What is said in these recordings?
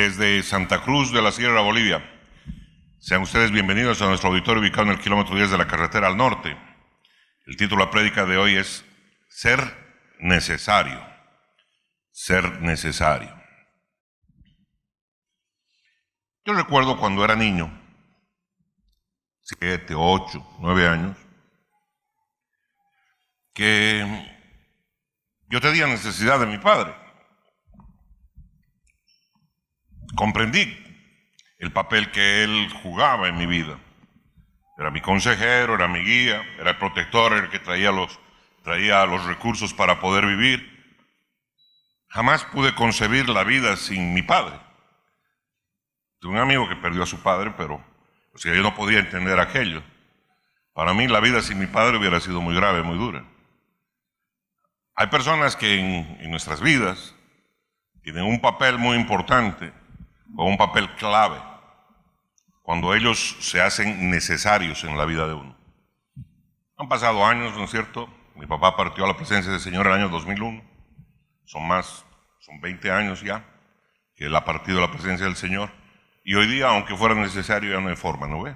desde Santa Cruz de la Sierra, Bolivia. Sean ustedes bienvenidos a nuestro auditorio ubicado en el kilómetro 10 de la carretera al norte. El título de la prédica de hoy es Ser necesario. Ser necesario. Yo recuerdo cuando era niño, 7, 8, 9 años, que yo tenía necesidad de mi padre. Comprendí el papel que él jugaba en mi vida. Era mi consejero, era mi guía, era el protector, era el que traía los recursos para poder vivir. Jamás pude concebir la vida sin mi padre. Tuve un amigo que perdió a su padre, pero yo no podía entender aquello. Para mí la vida sin mi padre hubiera sido muy grave, muy dura. Hay personas que en nuestras vidas tienen un papel muy importante o un papel clave cuando ellos se hacen necesarios en la vida de uno. Han pasado años, ¿no es cierto? Mi papá partió a la presencia del Señor en el año 2001. Son 20 años ya que él ha partido a la presencia del Señor. Y hoy día, aunque fuera necesario, ya no hay forma, ¿no ve?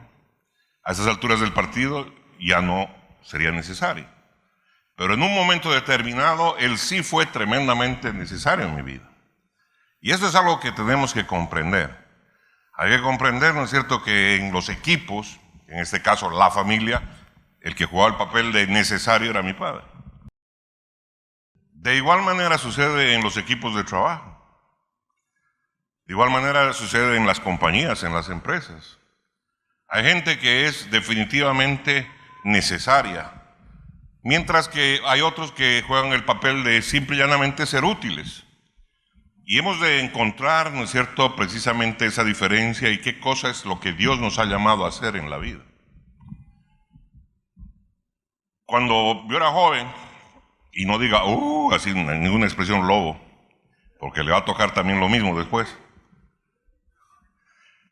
A esas alturas del partido ya no sería necesario. Pero en un momento determinado, él sí fue tremendamente necesario en mi vida. Y eso es algo que tenemos que comprender. Hay que comprender, ¿no es cierto?, que en los equipos, en este caso la familia, el que jugaba el papel de necesario era mi padre. De igual manera sucede en los equipos de trabajo. De igual manera sucede en las compañías, en las empresas. Hay gente que es definitivamente necesaria, mientras que hay otros que juegan el papel de simple y llanamente ser útiles. Y hemos de encontrar, ¿no es cierto?, precisamente esa diferencia y qué cosa es lo que Dios nos ha llamado a hacer en la vida. Cuando yo era joven, y no diga, así ninguna expresión lobo, porque le va a tocar también lo mismo después.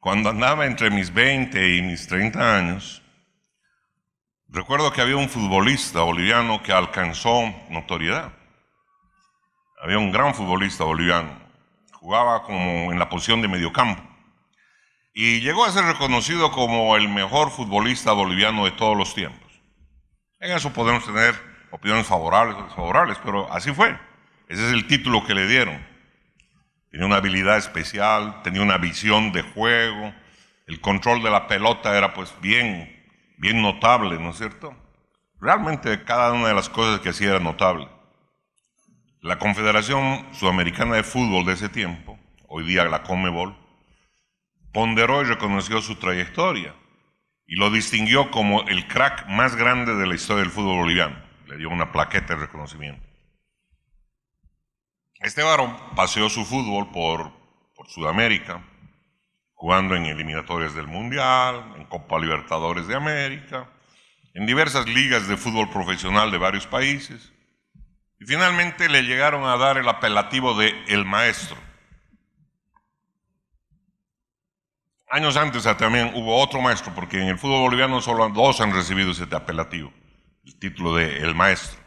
Cuando andaba entre mis 20 y mis 30 años, recuerdo que había un futbolista boliviano que alcanzó notoriedad. Había un gran futbolista boliviano, jugaba como en la posición de mediocampo y llegó a ser reconocido como el mejor futbolista boliviano de todos los tiempos. En eso podemos tener opiniones favorables o desfavorables, pero así fue. Ese es el título que le dieron. Tenía una habilidad especial, tenía una visión de juego, el control de la pelota era pues bien notable, ¿no es cierto? Realmente cada una de las cosas que hacía era notable. La Confederación Sudamericana de Fútbol de ese tiempo, hoy día la Conmebol, ponderó y reconoció su trayectoria y lo distinguió como el crack más grande de la historia del fútbol boliviano. Le dio una plaqueta de reconocimiento. Este varón paseó su fútbol por Sudamérica, jugando en eliminatorias del Mundial, en Copa Libertadores de América, en diversas ligas de fútbol profesional de varios países. Y finalmente le llegaron a dar el apelativo de El Maestro. Años antes también hubo otro maestro, porque en el fútbol boliviano solo 2 han recibido ese apelativo, el título de El Maestro.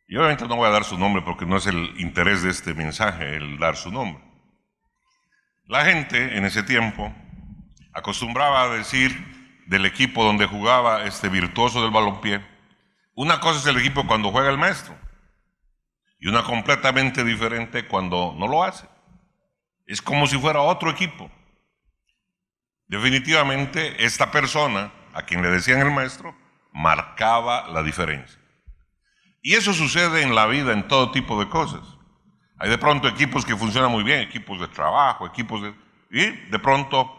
Y obviamente no voy a dar su nombre porque no es el interés de este mensaje el dar su nombre. La gente en ese tiempo acostumbraba a decir del equipo donde jugaba este virtuoso del balompié, una cosa es el equipo cuando juega el maestro y una completamente diferente cuando no lo hace. Es como si fuera otro equipo. Definitivamente esta persona a quien le decían el maestro marcaba la diferencia. Y eso sucede en la vida en todo tipo de cosas. Hay de pronto equipos que funcionan muy bien, equipos de trabajo, y de pronto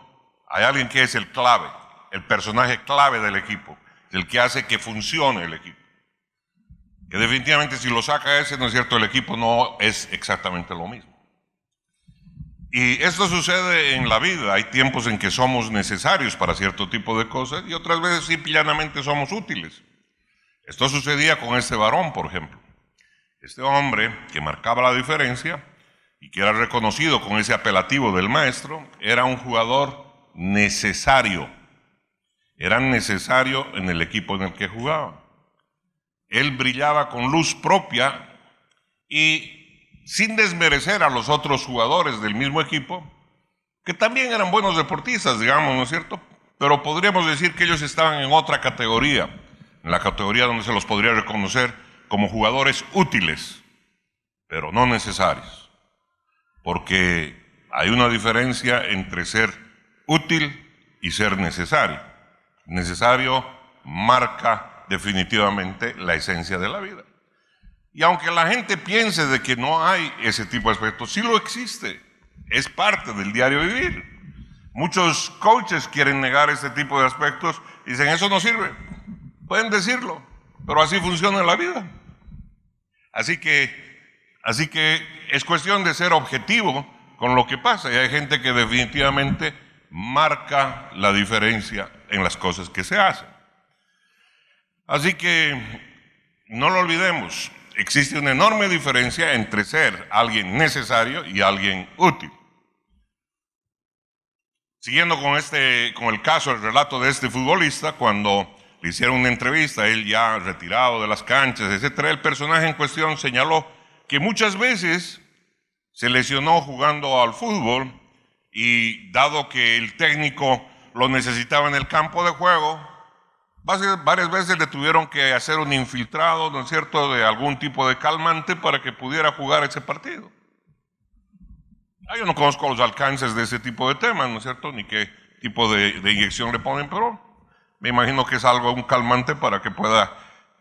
hay alguien que es el clave, el personaje clave del equipo, el que hace que funcione el equipo. Que definitivamente si lo saca ese, ¿no es cierto?, el equipo no es exactamente lo mismo. Y esto sucede en la vida. Hay tiempos en que somos necesarios para cierto tipo de cosas y otras veces simple y llanamente somos útiles. Esto sucedía con este varón, por ejemplo. Este hombre que marcaba la diferencia y que era reconocido con ese apelativo del maestro, era un jugador necesario. Era necesario en el equipo en el que jugaba. Él brillaba con luz propia y sin desmerecer a los otros jugadores del mismo equipo, que también eran buenos deportistas, digamos, ¿no es cierto? Pero podríamos decir que ellos estaban en otra categoría, en la categoría donde se los podría reconocer como jugadores útiles, pero no necesarios. Porque hay una diferencia entre ser útil y ser necesario. Necesario marca definitivamente la esencia de la vida. Y aunque la gente piense de que no hay ese tipo de aspectos, sí lo existe. Es parte del diario vivir. Muchos coaches quieren negar este tipo de aspectos y dicen, eso no sirve. Pueden decirlo, pero así funciona la vida. Así que es cuestión de ser objetivo con lo que pasa. Y hay gente que definitivamente marca la diferencia en las cosas que se hacen. Así que no lo olvidemos. Existe una enorme diferencia entre ser alguien necesario y alguien útil. Siguiendo con el caso, el relato de este futbolista, cuando le hicieron una entrevista, él ya retirado de las canchas, etc., el personaje en cuestión señaló que muchas veces se lesionó jugando al fútbol y dado que el técnico lo necesitaba en el campo de juego, varias veces le tuvieron que hacer un infiltrado, ¿no es cierto?, de algún tipo de calmante para que pudiera jugar ese partido. Yo no conozco los alcances de ese tipo de temas, ¿no es cierto?, ni qué tipo de inyección le ponen, pero me imagino que es un calmante para que pueda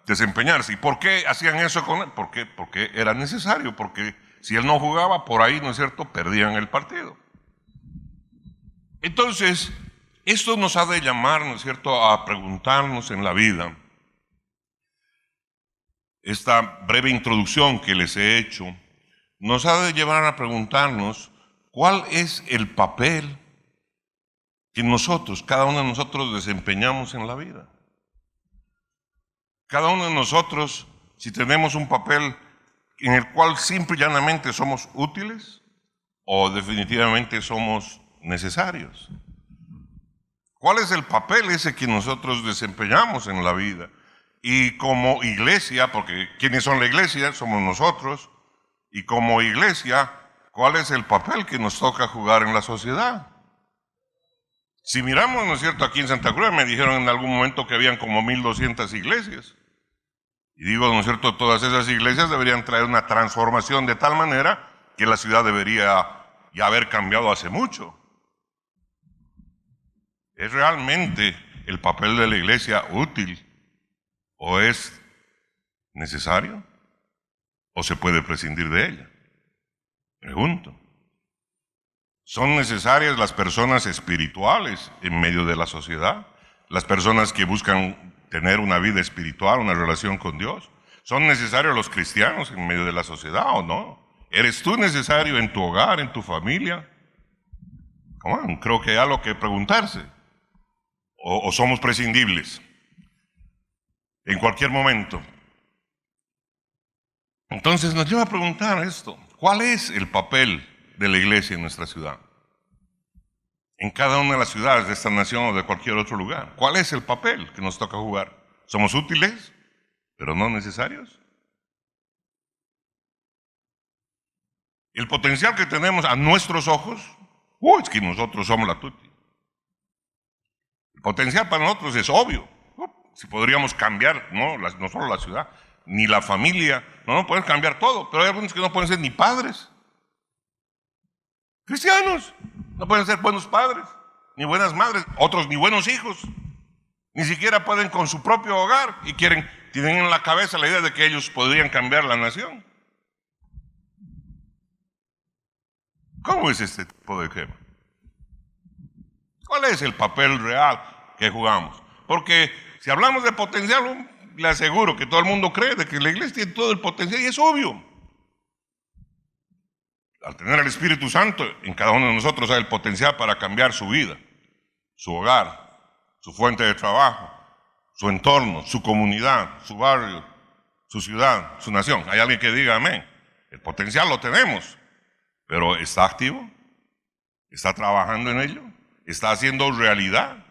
desempeñarse. ¿Y por qué hacían eso con él? Porque era necesario, porque si él no jugaba, por ahí, ¿no es cierto?, perdían el partido. Entonces, esto nos ha de llamar, ¿no es cierto?, a preguntarnos en la vida. Esta breve introducción que les he hecho nos ha de llevar a preguntarnos cuál es el papel que cada uno de nosotros desempeñamos en la vida. Cada uno de nosotros, si tenemos un papel en el cual simple y llanamente somos útiles o definitivamente somos necesarios. ¿Cuál es el papel ese que nosotros desempeñamos en la vida? Y como iglesia, porque ¿quiénes son la iglesia? Somos nosotros. Y como iglesia, ¿cuál es el papel que nos toca jugar en la sociedad? Si miramos, ¿no es cierto?, aquí en Santa Cruz me dijeron en algún momento que habían como 1,200 iglesias. Y digo, ¿no es cierto?, todas esas iglesias deberían traer una transformación de tal manera que la ciudad debería ya haber cambiado hace mucho. ¿Es realmente el papel de la iglesia útil o es necesario o se puede prescindir de ella? Pregunto. ¿Son necesarias las personas espirituales en medio de la sociedad? Las personas que buscan tener una vida espiritual, una relación con Dios. ¿Son necesarios los cristianos en medio de la sociedad o no? ¿Eres tú necesario en tu hogar, en tu familia? Creo que hay algo que preguntarse. ¿O somos prescindibles en cualquier momento? Entonces nos lleva a preguntar esto. ¿Cuál es el papel de la iglesia en nuestra ciudad? En cada una de las ciudades de esta nación o de cualquier otro lugar. ¿Cuál es el papel que nos toca jugar? ¿Somos útiles, pero no necesarios? El potencial que tenemos a nuestros ojos, es que nosotros somos la tuti. El potencial para nosotros es obvio. Si podríamos cambiar, no solo la ciudad, ni la familia, no pueden cambiar todo, pero hay algunos que no pueden ser ni padres. Cristianos, no pueden ser buenos padres, ni buenas madres, otros ni buenos hijos. Ni siquiera pueden con su propio hogar y tienen en la cabeza la idea de que ellos podrían cambiar la nación. ¿Cómo es este tipo de tema? ¿Cuál es el papel real que jugamos? Porque si hablamos de potencial, le aseguro que todo el mundo cree de que la iglesia tiene todo el potencial y es obvio. Al tener el Espíritu Santo, en cada uno de nosotros hay el potencial para cambiar su vida, su hogar, su fuente de trabajo, su entorno, su comunidad, su barrio, su ciudad, su nación. ¿Hay alguien que diga amén? El potencial lo tenemos, pero ¿está activo? ¿Está trabajando en ello? ¿Está haciendo realidad?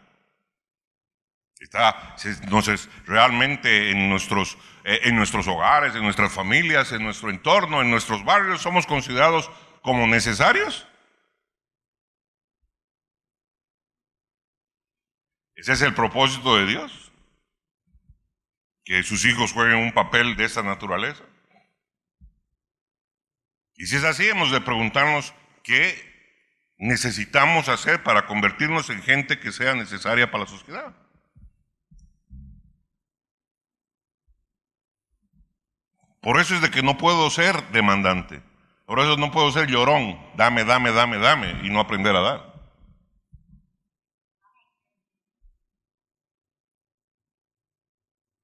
Entonces, realmente en en nuestros hogares, en nuestras familias, en nuestro entorno, en nuestros barrios, somos considerados como necesarios. Ese es el propósito de Dios, que sus hijos jueguen un papel de esa naturaleza. Y si es así, hemos de preguntarnos qué necesitamos hacer para convertirnos en gente que sea necesaria para la sociedad. Por eso es de que no puedo ser demandante. Por eso no puedo ser llorón. Dame, dame, dame, dame, y no aprender a dar.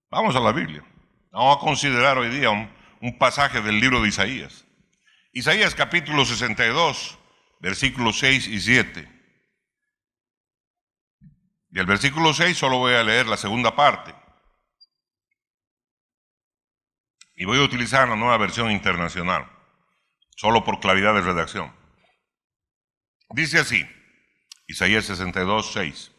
Vamos a la Biblia. Vamos a considerar hoy día un pasaje del libro de Isaías. Isaías capítulo 62. Versículos 6 y 7. Y el versículo 6 solo voy a leer la segunda parte. Y voy a utilizar la nueva versión internacional, solo por claridad de redacción. Dice así, Isaías 62, 6,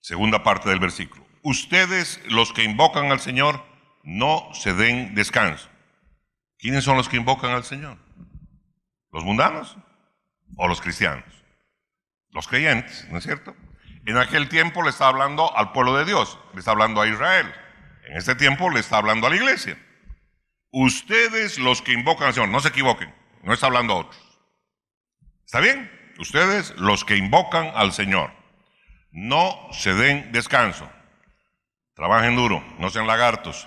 segunda parte del versículo. Ustedes, los que invocan al Señor, no se den descanso. ¿Quiénes son los que invocan al Señor? ¿Los mundanos o los cristianos? Los creyentes, ¿no es cierto? En aquel tiempo le está hablando al pueblo de Dios, le está hablando a Israel. En este tiempo le está hablando a la iglesia. Ustedes, los que invocan al Señor, no se equivoquen, no está hablando a otros. ¿Está bien? Ustedes, los que invocan al Señor, no se den descanso. Trabajen duro, no sean lagartos,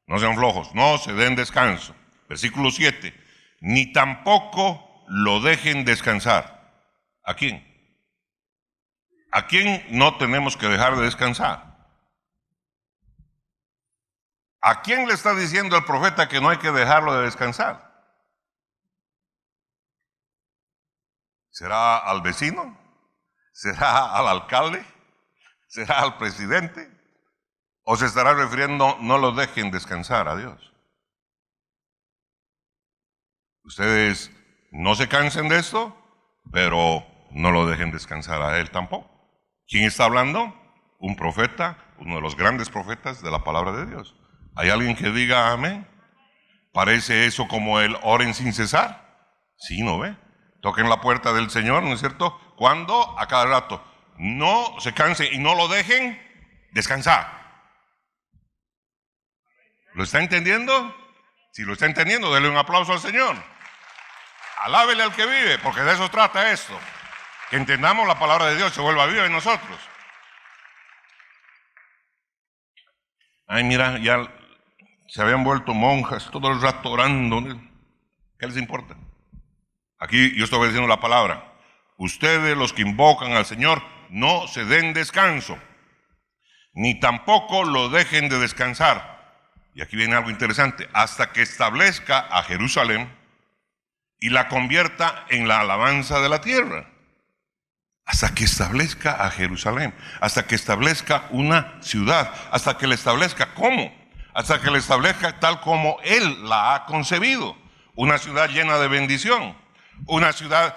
no sean flojos, no se den descanso. Versículo 7, ni tampoco lo dejen descansar. ¿A quién? ¿A quién no tenemos que dejar de descansar? ¿A quién le está diciendo el profeta que no hay que dejarlo de descansar? ¿Será al vecino? ¿Será al alcalde? ¿Será al presidente? ¿O se estará refiriendo no lo dejen descansar a Dios? Ustedes no se cansen de esto, pero no lo dejen descansar a Él tampoco. ¿Quién está hablando? Un profeta, uno de los grandes profetas de la palabra de Dios. ¿Hay alguien que diga amén? ¿Parece eso como el oren sin cesar? Sí, ¿no ve? Toquen la puerta del Señor, ¿no es cierto? ¿Cuándo? A cada rato. No se cansen y no lo dejen descansar. ¿Lo está entendiendo? Si lo está entendiendo, denle un aplauso al Señor. Alábele al que vive, porque de eso trata esto. Que entendamos la palabra de Dios, se vuelva viva en nosotros. Ay, mira, ya se habían vuelto monjas todo el rato orando. ¿Qué les importa? Aquí yo estoy diciendo la palabra. Ustedes, los que invocan al Señor, no se den descanso, ni tampoco lo dejen de descansar. Y aquí viene algo interesante. Hasta que establezca a Jerusalén y la convierta en la alabanza de la tierra. Hasta que establezca a Jerusalén, hasta que establezca una ciudad, hasta que la establezca ¿cómo? Hasta que la establezca tal como Él la ha concebido. Una ciudad llena de bendición, una ciudad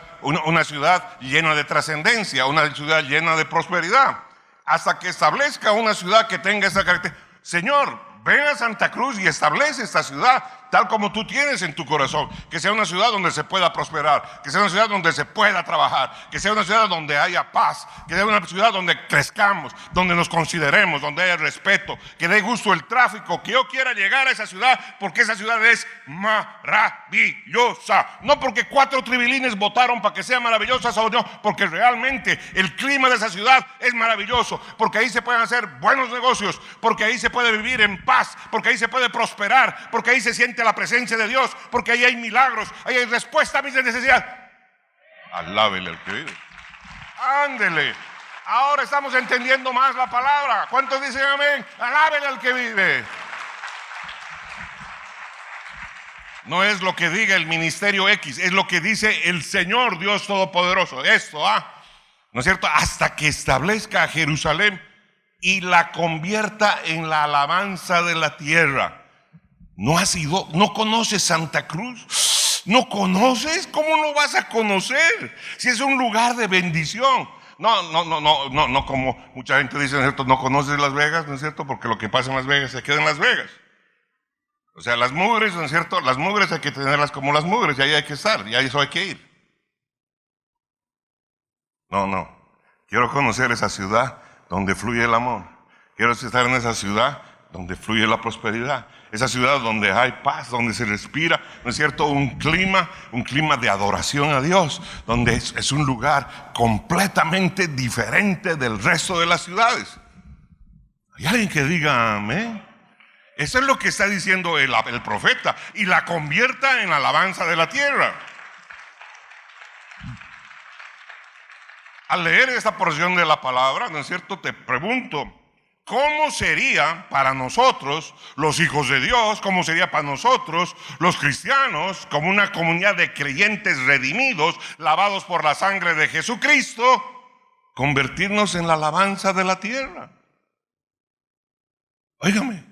llena de trascendencia, una ciudad llena de prosperidad. Hasta que establezca una ciudad que tenga esa característica. Señor, ven a Santa Cruz y establece esta ciudad tal como tú tienes en tu corazón. Que sea una ciudad donde se pueda prosperar, que sea una ciudad donde se pueda trabajar, que sea una ciudad donde haya paz, que sea una ciudad donde crezcamos, donde nos consideremos, donde haya respeto, que dé gusto el tráfico, que yo quiera llegar a esa ciudad porque esa ciudad es maravillosa. No porque 4 tribilines votaron para que sea maravillosa, sino porque realmente el clima de esa ciudad es maravilloso, porque ahí se pueden hacer buenos negocios, porque ahí se puede vivir en paz, porque ahí se puede prosperar, porque ahí se siente la presencia de Dios, porque ahí hay milagros, ahí hay respuesta a mis necesidades. Alábele al que vive. Ándele. Ahora estamos entendiendo más la palabra. ¿Cuántos dicen amén? Alábele al que vive. No es lo que diga el ministerio X, es lo que dice el Señor Dios Todopoderoso. Esto, ¿no es cierto? Hasta que establezca a Jerusalén y la convierta en la alabanza de la tierra. ¿No has ido? ¿No conoces Santa Cruz? ¿No conoces? ¿Cómo no vas a conocer? Si es un lugar de bendición. No, como mucha gente dice, ¿no es cierto? No conoces Las Vegas, ¿no es cierto? Porque lo que pasa en Las Vegas se queda en Las Vegas. O sea, las mugres, ¿no es cierto? Las mugres hay que tenerlas como las mugres, y ahí hay que estar, y ahí eso hay que ir. No. Quiero conocer esa ciudad donde fluye el amor. Quiero estar en esa ciudad donde fluye la prosperidad. Esa ciudad donde hay paz, donde se respira, ¿no es cierto? Un clima de adoración a Dios, donde es un lugar completamente diferente del resto de las ciudades. ¿Hay alguien que diga amén? Eso es lo que está diciendo el profeta, y la convierta en alabanza de la tierra. Al leer esta porción de la palabra, ¿no es cierto?, te pregunto, ¿cómo sería para nosotros, los hijos de Dios, cómo sería para nosotros, los cristianos, como una comunidad de creyentes redimidos, lavados por la sangre de Jesucristo, convertirnos en la alabanza de la tierra? Óigame,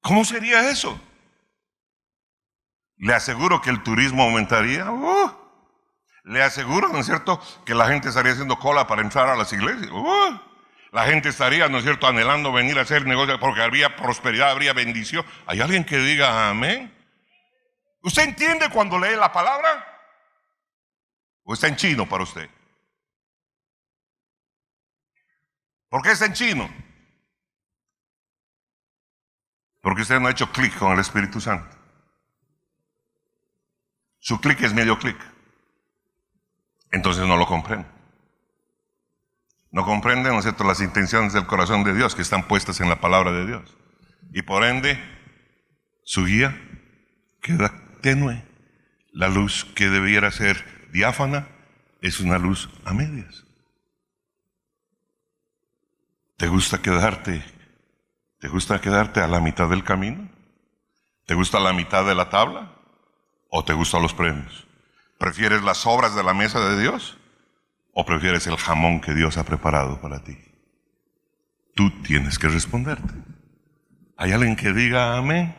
¿cómo sería eso? Le aseguro que el turismo aumentaría. Le aseguro, ¿no es cierto?, que la gente estaría haciendo cola para entrar a las iglesias. La gente estaría, ¿no es cierto?, anhelando venir a hacer negocios porque habría prosperidad, habría bendición. ¿Hay alguien que diga amén? ¿Usted entiende cuando lee la palabra? ¿O está en chino para usted? ¿Por qué está en chino? Porque usted no ha hecho clic con el Espíritu Santo. Su clic es medio clic. Entonces no lo comprende. No comprende, ¿no es cierto?, las intenciones del corazón de Dios que están puestas en la palabra de Dios. Y por ende, su guía queda tenue. La luz que debiera ser diáfana es una luz a medias. ¿Te gusta quedarte a la mitad del camino? ¿Te gusta la mitad de la tabla? ¿O te gustan los premios? ¿Prefieres las sobras de la mesa de Dios? ¿O prefieres el jamón que Dios ha preparado para ti? Tú tienes que responderte. ¿Hay alguien que diga amén?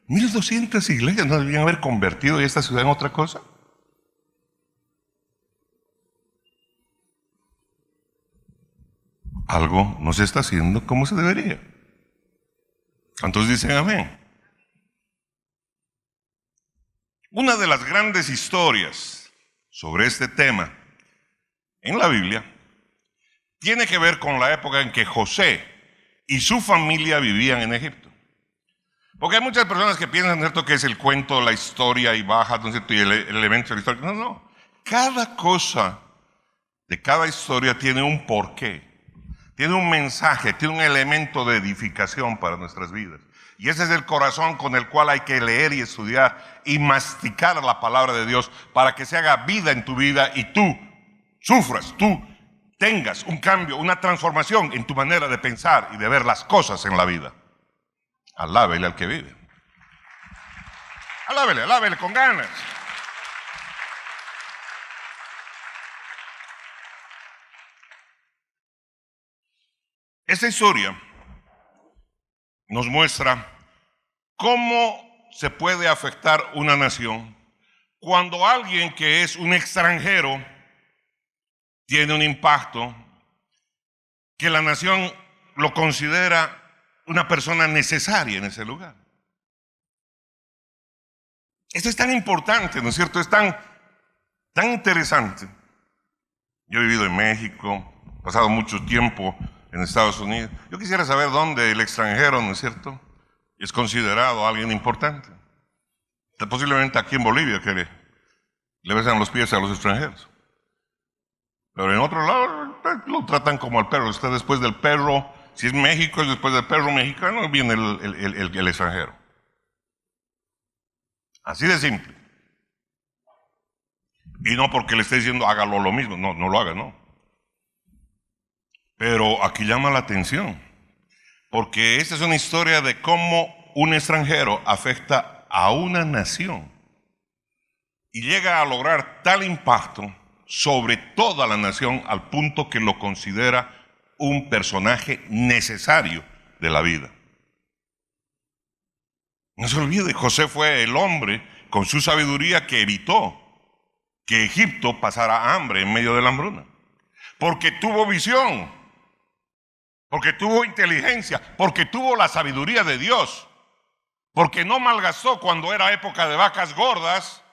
1200 iglesias no deberían haber convertido esta ciudad en otra cosa. Algo no se está haciendo como se debería. ¿Cuántos dicen amén? Una de las grandes historias sobre este tema en la Biblia tiene que ver con la época en que José y su familia vivían en Egipto. Porque hay muchas personas que piensan, ¿cierto?, que es el cuento, la historia y baja, ¿no es cierto?, y el evento de la historia. No. Cada cosa de cada historia tiene un porqué, tiene un mensaje, tiene un elemento de edificación para nuestras vidas. Y ese es el corazón con el cual hay que leer y estudiar y masticar la palabra de Dios para que se haga vida en tu vida y tú sufras, tú tengas un cambio, una transformación en tu manera de pensar y de ver las cosas en la vida. Alábele al que vive. Alábele con ganas. Esta historia nos muestra cómo se puede afectar una nación cuando alguien que es un extranjero tiene un impacto que la nación lo considera una persona necesaria en ese lugar. Esto es tan importante, ¿no es cierto? Es tan interesante. Yo he vivido en México, he pasado mucho tiempo en Estados Unidos. Yo quisiera saber dónde el extranjero, ¿no es cierto?, es considerado alguien importante. Posiblemente aquí en Bolivia, que le besan los pies a los extranjeros. Pero en otro lado lo tratan como al perro. Está después del perro, si es México, es después del perro mexicano, viene el extranjero. Así de simple. Y no porque le esté diciendo hágalo lo mismo, no lo haga, no. Pero aquí llama la atención, porque esta es una historia de cómo un extranjero afecta a una nación y llega a lograr tal impacto sobre toda la nación al punto que lo considera un personaje necesario de la vida. No se olvide, José fue el hombre con su sabiduría que evitó que Egipto pasara hambre en medio de la hambruna, porque tuvo visión, porque tuvo inteligencia, porque tuvo la sabiduría de Dios porque no malgastó cuando era época de vacas gordas,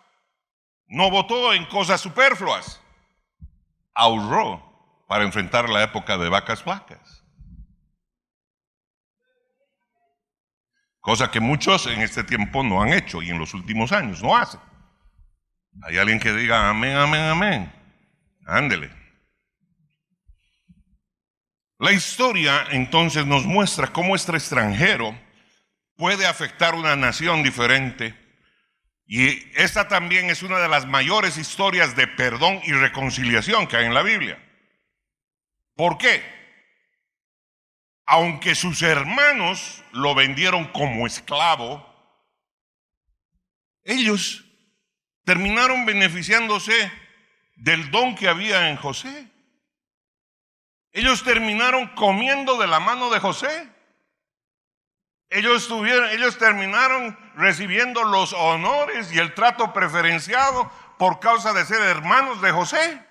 no votó en cosas superfluas, ahorró para enfrentar la época de vacas flacas. Cosa que muchos en este tiempo no han hecho y en los últimos años no hacen. Hay alguien que diga amén, amén, amén. Ándele. La historia entonces nos muestra cómo este extranjero puede afectar una nación diferente, y esta también es una de las mayores historias de perdón y reconciliación que hay en la Biblia. ¿Por qué? Aunque sus hermanos lo vendieron como esclavo, ellos terminaron beneficiándose del don que había en José. Ellos terminaron comiendo de la mano de José. Ellos terminaron recibiendo los honores y el trato preferenciado por causa de ser hermanos de José.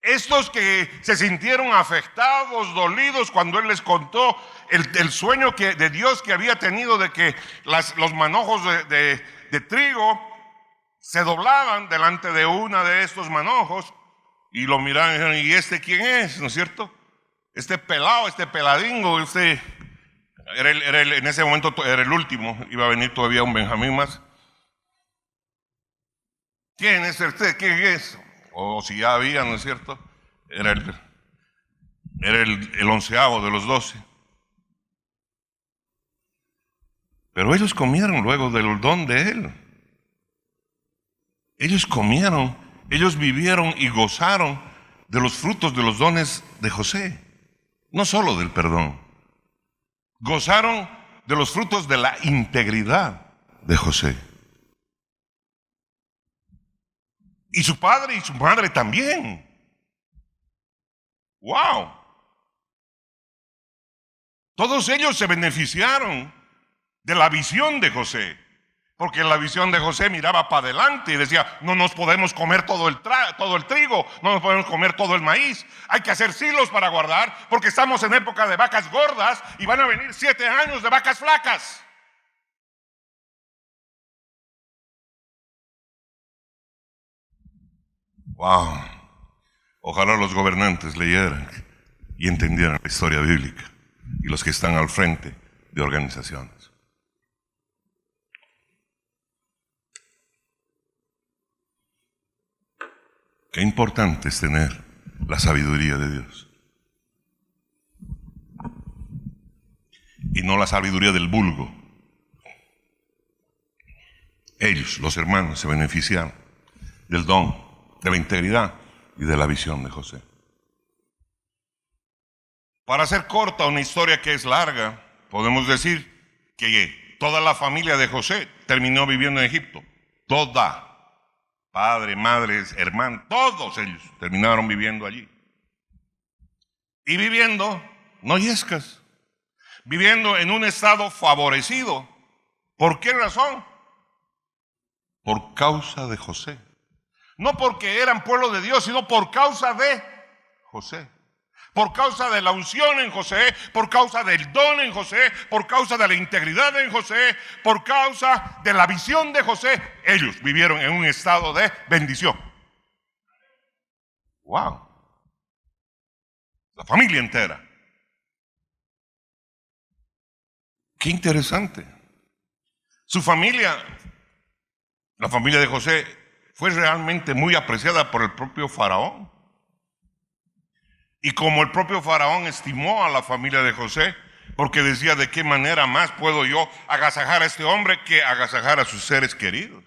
Estos que se sintieron afectados, dolidos, cuando él les contó el sueño de Dios que había tenido de que los manojos de trigo se doblaban delante de una de estos manojos, y lo miraron y dijeron, ¿y este quién es? ¿No es cierto? Este pelado, este peladingo, en ese momento era el último, iba a venir todavía un Benjamín más. ¿Quién es usted? ¿Quién es? O si ya había, ¿no es cierto? Era el 11avo de los 12. Pero ellos comieron luego del don de él. Ellos comieron, ellos vivieron y gozaron de los frutos de los dones de José, no solo del perdón. Gozaron de los frutos de la integridad de José. Y su padre y su madre también. ¡Wow! Todos ellos se beneficiaron de la visión de José, porque la visión de José miraba para adelante y decía, no nos podemos comer todo el trigo, no nos podemos comer todo el maíz, hay que hacer silos para guardar, porque estamos en época de vacas gordas y van a venir 7 años de vacas flacas. Wow. Ojalá los gobernantes leyeran y entendieran la historia bíblica, y los que están al frente de organizaciones. Qué importante es tener la sabiduría de Dios y no la sabiduría del vulgo. Ellos, los hermanos, se beneficiaron del don, de la integridad y de la visión de José. Para hacer corta una historia que es larga, podemos decir que toda la familia de José terminó viviendo en Egipto. Toda. Padre, madres, hermanos, todos ellos terminaron viviendo allí. Y viviendo, no yescas, viviendo en un estado favorecido. ¿Por qué razón? Por causa de José. No porque eran pueblo de Dios, sino por causa de José. Por causa de la unción en José, por causa del don en José, por causa de la integridad en José, por causa de la visión de José, ellos vivieron en un estado de bendición. ¡Wow! La familia entera. ¡Qué interesante! Su familia, la familia de José, fue realmente muy apreciada por el propio faraón. Y como el propio faraón estimó a la familia de José, porque decía, ¿de qué manera más puedo yo agasajar a este hombre que agasajar a sus seres queridos?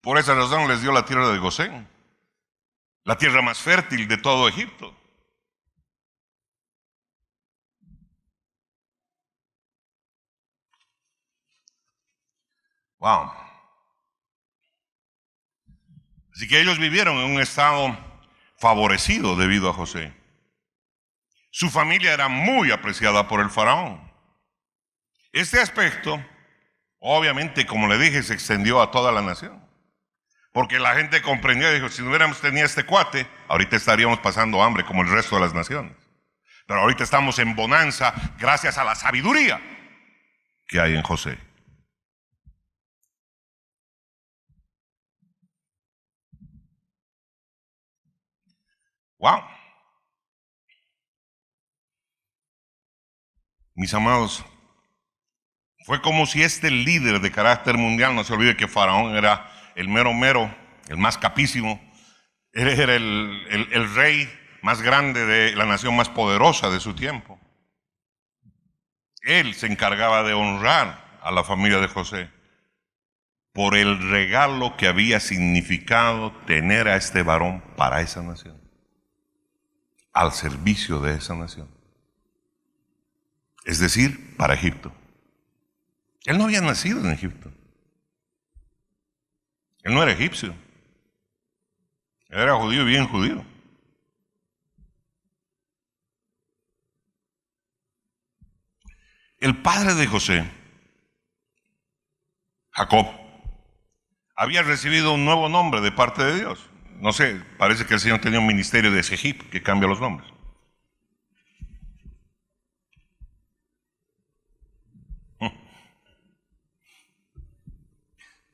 Por esa razón les dio la tierra de Gosén, la tierra más fértil de todo Egipto. Wow. Así que ellos vivieron en un estado favorecido debido a José. Su familia era muy apreciada por el faraón. Este aspecto, obviamente, como le dije, se extendió a toda la nación. Porque la gente comprendió y dijo, si no hubiéramos tenido este cuate, ahorita estaríamos pasando hambre como el resto de las naciones. Pero ahorita estamos en bonanza gracias a la sabiduría que hay en José. Wow. Mis amados, fue como si este líder de carácter mundial, no se olvide que Faraón era el mero mero, el más capísimo, era el rey más grande de la nación más poderosa de su tiempo. Él se encargaba de honrar a la familia de José por el regalo que había significado tener a este varón para esa nación, al servicio de esa nación, es decir, para Egipto. Él no había nacido en Egipto, él no era egipcio, él era judío, bien judío. El padre de José, Jacob, había recibido un nuevo nombre de parte de Dios. No sé, parece que el Señor tenía un ministerio de Sejip que cambia los nombres.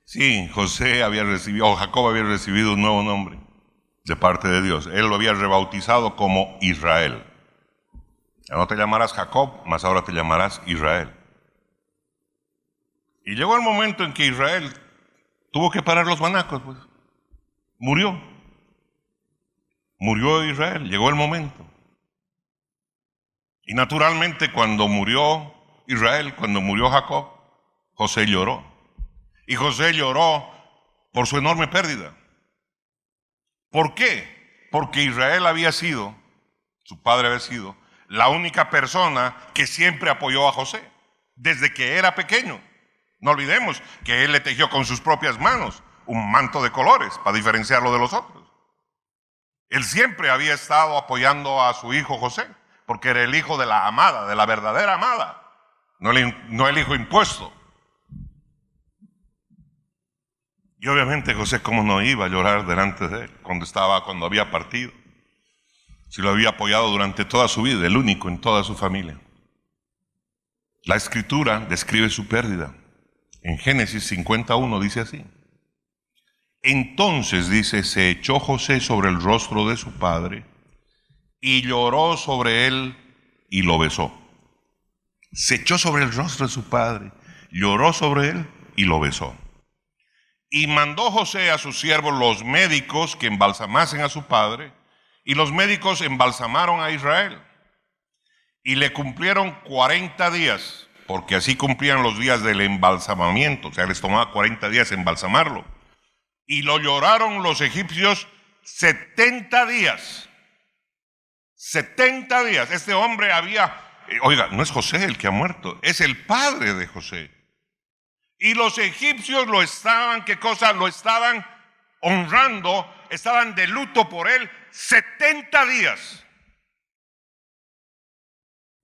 Sí, José había recibido, o Jacob había recibido un nuevo nombre de parte de Dios. Él lo había rebautizado como Israel. Ya no te llamarás Jacob, mas ahora te llamarás Israel. Y llegó el momento en que Israel tuvo que parar los manacos, pues. Murió Israel, llegó el momento. Y naturalmente cuando murió Israel, cuando murió Jacob, José lloró. Y José lloró por su enorme pérdida. ¿Por qué? Porque Israel había sido, su padre había sido, la única persona que siempre apoyó a José, desde que era pequeño. No olvidemos que él le tejió con sus propias manos un manto de colores para diferenciarlo de los otros. Él siempre había estado apoyando a su hijo José, porque era el hijo de la amada, de la verdadera amada, no el hijo impuesto. Y obviamente José, ¿cómo no iba a llorar delante de él cuando había partido? Si lo había apoyado durante toda su vida, el único en toda su familia. La Escritura describe su pérdida. En Génesis 51 dice así: entonces, dice, se echó José sobre el rostro de su padre y lloró sobre él y lo besó. Se echó sobre el rostro de su padre, lloró sobre él y lo besó. Y mandó José a sus siervos los médicos que embalsamasen a su padre, y los médicos embalsamaron a Israel. Y le cumplieron 40 días, porque así cumplían los días del embalsamamiento, o sea, les tomaba 40 días embalsamarlo. Y lo lloraron los egipcios 70 días. 70 días. Este hombre oiga, no es José el que ha muerto, es el padre de José. Y los egipcios lo estaban, ¿qué cosa? Lo estaban honrando, estaban de luto por él 70 días.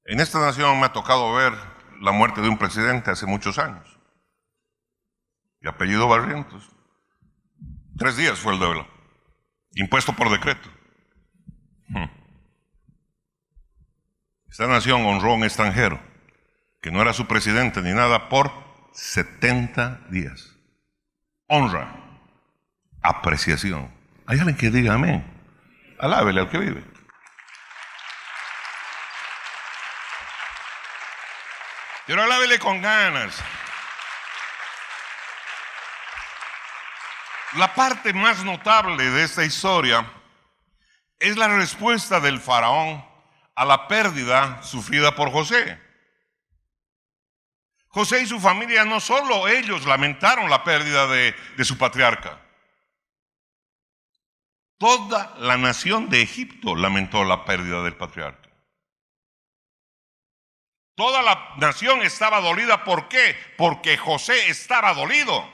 En esta nación me ha tocado ver la muerte de un presidente hace muchos años, de apellido Barrientos. 3 días fue el duelo, impuesto por decreto. Esta nación honró a un extranjero, que no era su presidente ni nada, por 70 días. Honra, apreciación. ¿Hay alguien que diga amén? Alábele al que vive. Pero alábele con ganas. La parte más notable de esta historia es la respuesta del faraón a la pérdida sufrida por José. José y su familia, no solo ellos lamentaron la pérdida de su patriarca. Toda la nación de Egipto lamentó la pérdida del patriarca. Toda la nación estaba dolida. ¿Por qué? Porque José estaba dolido.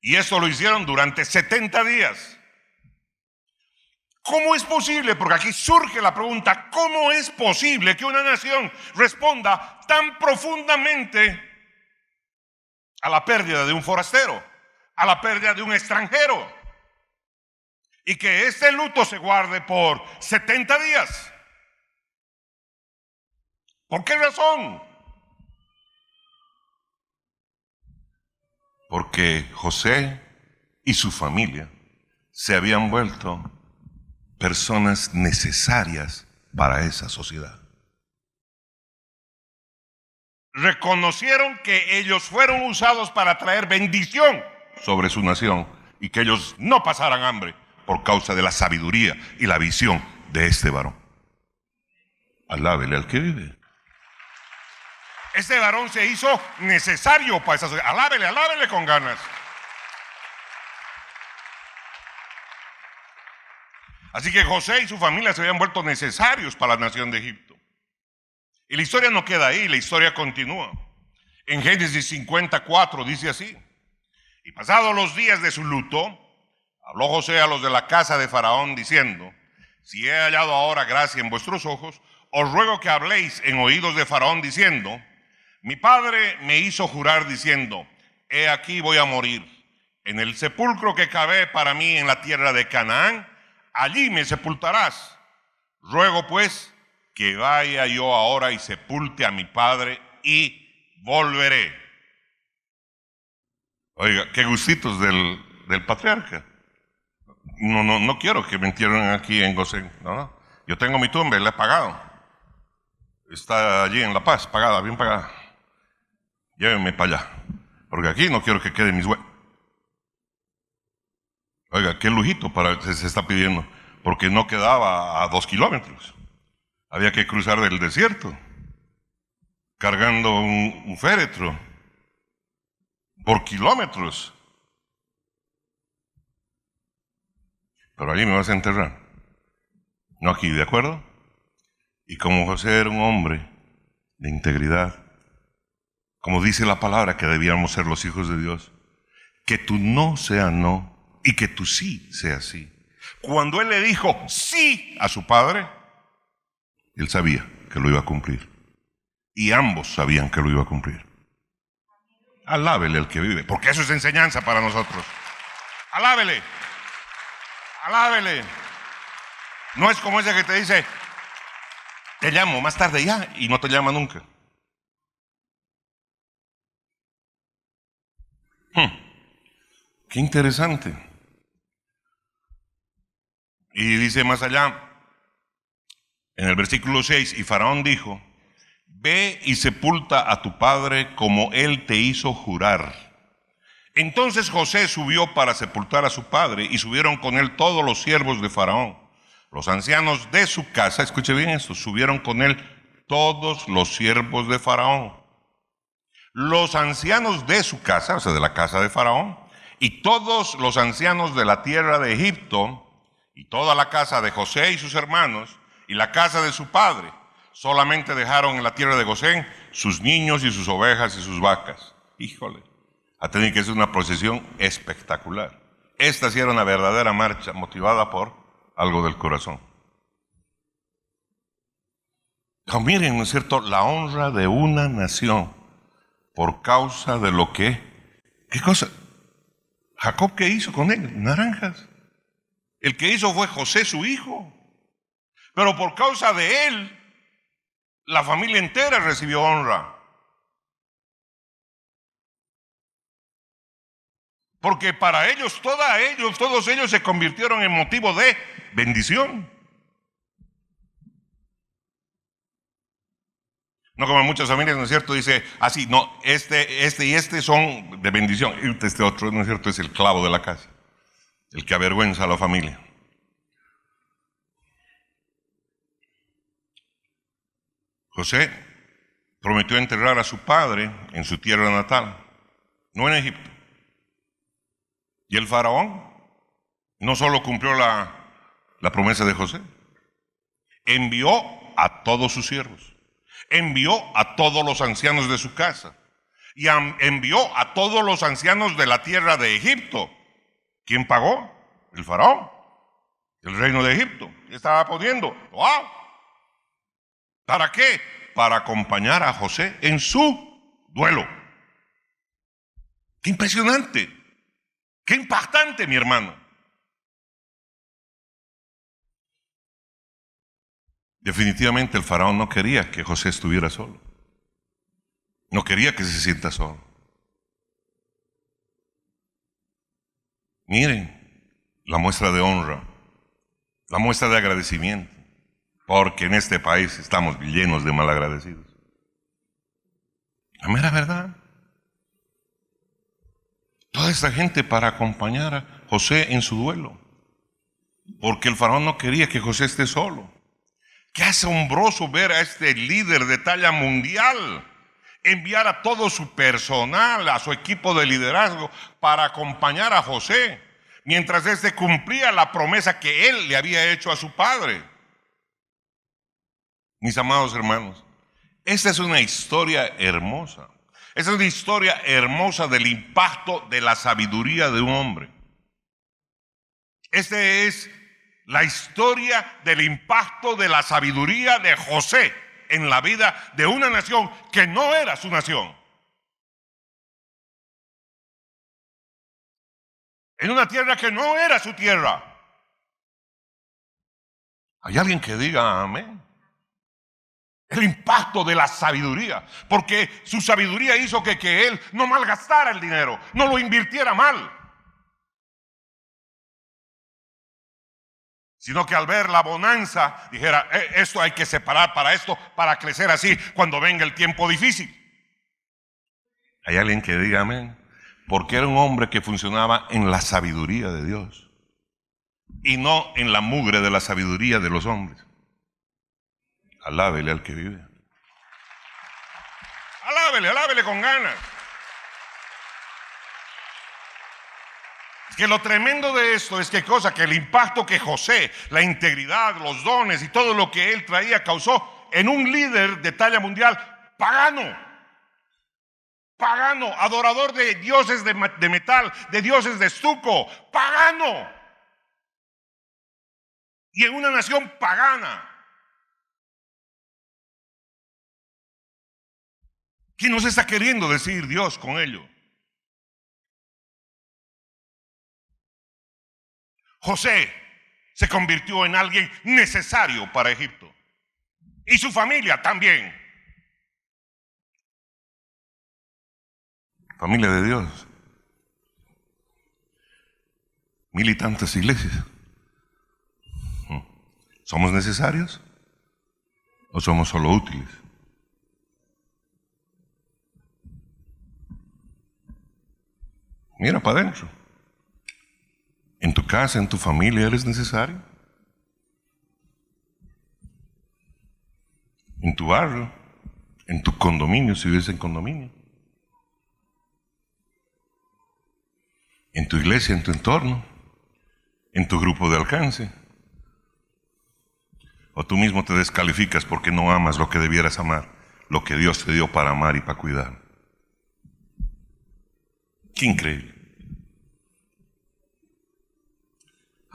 Y eso lo hicieron durante 70 días. ¿Cómo es posible? Porque aquí surge la pregunta, ¿cómo es posible que una nación responda tan profundamente a la pérdida de un forastero, a la pérdida de un extranjero, y que este luto se guarde por 70 días? ¿Por qué razón? Porque José y su familia se habían vuelto personas necesarias para esa sociedad. Reconocieron que ellos fueron usados para traer bendición sobre su nación y que ellos no pasaran hambre por causa de la sabiduría y la visión de este varón. Alábele al que vive. Este varón se hizo necesario para esa sociedad. Alábele, alábele con ganas. Así que José y su familia se habían vuelto necesarios para la nación de Egipto. Y la historia no queda ahí, la historia continúa. En Génesis 54 dice así: y pasados los días de su luto, habló José a los de la casa de Faraón diciendo: si he hallado ahora gracia en vuestros ojos, os ruego que habléis en oídos de Faraón diciendo: mi padre me hizo jurar diciendo: he aquí voy a morir. En el sepulcro que cavé para mí en la tierra de Canaán, allí me sepultarás. Ruego pues que vaya yo ahora y sepulte a mi padre y volveré. Oiga, qué gustitos del patriarca. No quiero que me entierren aquí en Gosén. No. Yo tengo mi tumba y la he pagado. Está allí en La Paz, pagada, bien pagada. Llévenme para allá, porque aquí no quiero que queden mis huesos. Oiga, qué lujito se está pidiendo, porque no quedaba a 2 kilómetros. Había que cruzar del desierto, cargando un féretro por kilómetros. Pero allí me vas a enterrar, no aquí, ¿de acuerdo? Y como José era un hombre de integridad, como dice la palabra que debíamos ser los hijos de Dios, que tu no sea no y que tu sí sea sí. Cuando él le dijo sí a su padre, él sabía que lo iba a cumplir. Y ambos sabían que lo iba a cumplir. Alábele al que vive, porque eso es enseñanza para nosotros. Alábele. Alábele. No es como ese que te dice: te llamo más tarde ya, y no te llama nunca. Qué interesante. Y dice más allá, en el versículo 6, y Faraón dijo: ve y sepulta a tu padre como él te hizo jurar. Entonces José subió para sepultar a su padre, y subieron con él todos los siervos de Faraón, los ancianos de su casa. Escuche bien esto: subieron con él todos los siervos de Faraón, los ancianos de su casa, o sea, de la casa de Faraón, y todos los ancianos de la tierra de Egipto, y toda la casa de José y sus hermanos, y la casa de su padre. Solamente dejaron en la tierra de Gosén sus niños y sus ovejas y sus vacas. Híjole, ha tenido que ser una procesión espectacular. Esta sí era una verdadera marcha motivada por algo del corazón. Miren, ¿no es cierto?, la honra de una nación por causa de lo que... ¿Qué cosa? ¿Jacob qué hizo con él? Naranjas. El que hizo fue José, su hijo. Pero por causa de él, la familia entera recibió honra. Porque para ellos, todos ellos se convirtieron en motivo de bendición. No como en muchas familias, ¿no es cierto? Dice así: no, este y este son de bendición. Y este otro, ¿no es cierto?, es el clavo de la casa, el que avergüenza a la familia. José prometió enterrar a su padre en su tierra natal, no en Egipto. Y el faraón no solo cumplió la promesa de José, envió a todos sus siervos, envió a todos los ancianos de su casa y envió a todos los ancianos de la tierra de Egipto. ¿Quién pagó? El faraón, el reino de Egipto. Estaba poniendo, ¡wow! ¿Para qué? Para acompañar a José en su duelo. ¡Qué impresionante! ¡Qué impactante, mi hermano! Definitivamente el faraón no quería que José estuviera solo. No quería que se sienta solo. Miren la muestra de honra, la muestra de agradecimiento, porque en este país estamos llenos de malagradecidos. La mera verdad. Toda esta gente para acompañar a José en su duelo, porque el faraón no quería que José esté solo. Qué asombroso ver a este líder de talla mundial enviar a todo su personal, a su equipo de liderazgo, para acompañar a José, mientras éste cumplía la promesa que él le había hecho a su padre. Mis amados hermanos, esta es una historia hermosa. Esta es una historia hermosa del impacto de la sabiduría de un hombre. Esta es la historia del impacto de la sabiduría de José en la vida de una nación que no era su nación. En una tierra que no era su tierra. ¿Hay alguien que diga amén? El impacto de la sabiduría, porque su sabiduría hizo que él no malgastara el dinero, no lo invirtiera mal, sino que al ver la bonanza dijera, esto hay que separar para esto, para crecer así cuando venga el tiempo difícil. ¿Hay alguien que diga amén? Porque era un hombre que funcionaba en la sabiduría de Dios y no en la mugre de la sabiduría de los hombres. Alábele al que vive. Alábele con ganas. Es que lo tremendo de esto es que el impacto que José, la integridad, los dones y todo lo que él traía causó en un líder de talla mundial pagano, adorador de dioses de metal, de dioses de estuco, pagano, y en una nación pagana. ¿Qué nos está queriendo decir Dios con ello? José se convirtió en alguien necesario para Egipto. Y su familia también. Familia de Dios. 1000 y tantas iglesias. ¿Somos necesarios? ¿O somos solo útiles? Mira para adentro. En tu casa, en tu familia, ¿eres necesario? En tu barrio, en tu condominio, si vives en condominio. En tu iglesia, en tu entorno, en tu grupo de alcance. O tú mismo te descalificas porque no amas lo que debieras amar, lo que Dios te dio para amar y para cuidar. Qué increíble.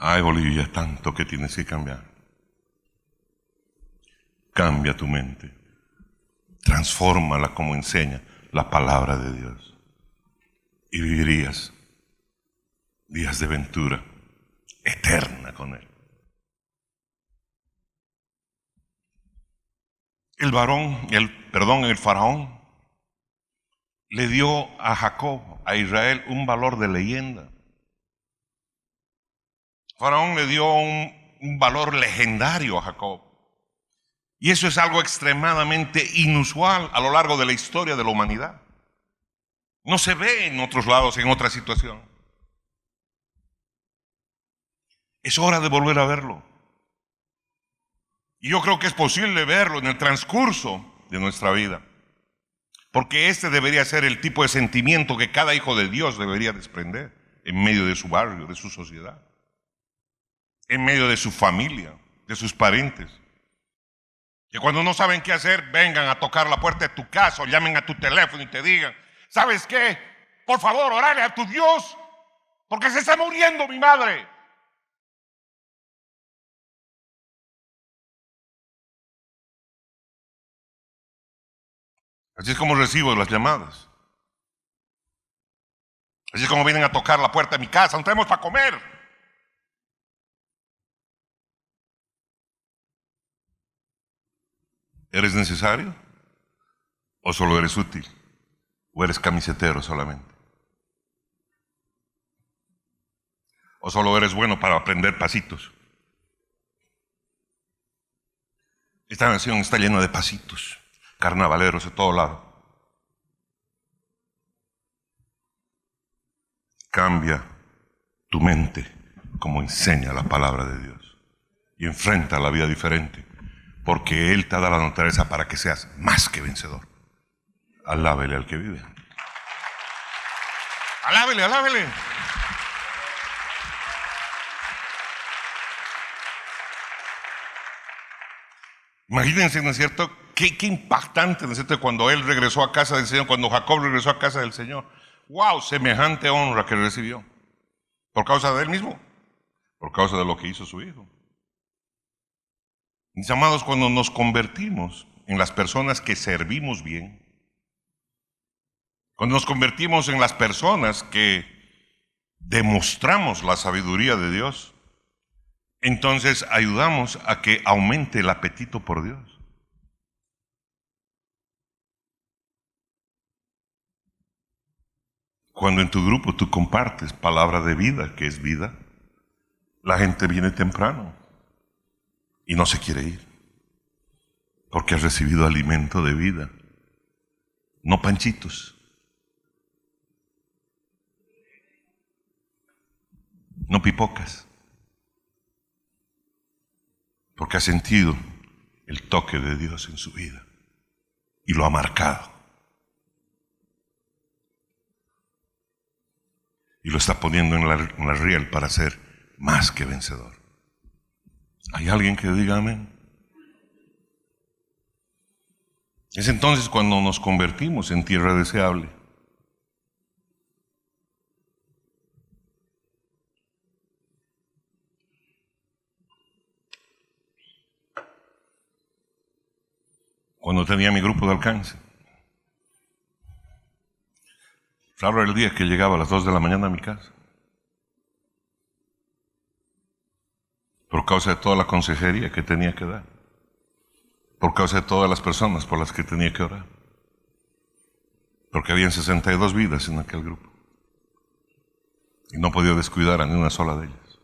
Ay, Bolivia, tanto que tienes que cambiar. Cambia tu mente. Transfórmala como enseña la palabra de Dios. Y vivirías días de ventura eterna con Él. El faraón le dio a Jacob, a Israel, un valor de leyenda. Faraón le dio un valor legendario a Jacob. Y eso es algo extremadamente inusual a lo largo de la historia de la humanidad. No se ve en otros lados, en otra situación. Es hora de volver a verlo. Y yo creo que es posible verlo en el transcurso de nuestra vida. Porque este debería ser el tipo de sentimiento que cada hijo de Dios debería desprender en medio de su barrio, de su sociedad, en medio de su familia, de sus parientes. Que cuando no saben qué hacer, vengan a tocar la puerta de tu casa o llamen a tu teléfono y te digan, ¿sabes qué? Por favor, orale a tu Dios, porque se está muriendo mi madre. Así es como recibo las llamadas. Así es como vienen a tocar la puerta de mi casa, no tenemos para comer. ¿Eres necesario? ¿O solo eres útil? ¿O eres camisetero solamente? ¿O solo eres bueno para aprender pasitos? Esta nación está llena de pasitos, carnavaleros de todo lado. Cambia tu mente como enseña la palabra de Dios y enfrenta la vida diferente, porque Él te da la naturaleza para que seas más que vencedor. Alábele al que vive. Alábele, alábele. Imagínense, ¿no es cierto? Qué impactante, ¿no es cierto? Cuando él regresó a casa del Señor, cuando Jacob regresó a casa del Señor. ¡Wow! Semejante honra que recibió. ¿Por causa de él mismo? Por causa de lo que hizo su hijo. Mis amados, cuando nos convertimos en las personas que servimos bien, cuando nos convertimos en las personas que demostramos la sabiduría de Dios, entonces ayudamos a que aumente el apetito por Dios. Cuando en tu grupo tú compartes palabra de vida, que es vida, la gente viene temprano y no se quiere ir, porque ha recibido alimento de vida, no panchitos, no pipocas, porque ha sentido el toque de Dios en su vida y lo ha marcado. Y lo está poniendo en la riel para ser más que vencedor. ¿Hay alguien que diga amén? Es entonces cuando nos convertimos en tierra deseable. Cuando tenía mi grupo de alcance. Raro el día que llegaba a las 2 de la mañana a mi casa. Por causa de toda la consejería que tenía que dar. Por causa de todas las personas por las que tenía que orar. Porque habían 62 vidas en aquel grupo. Y no podía descuidar a ni una sola de ellas.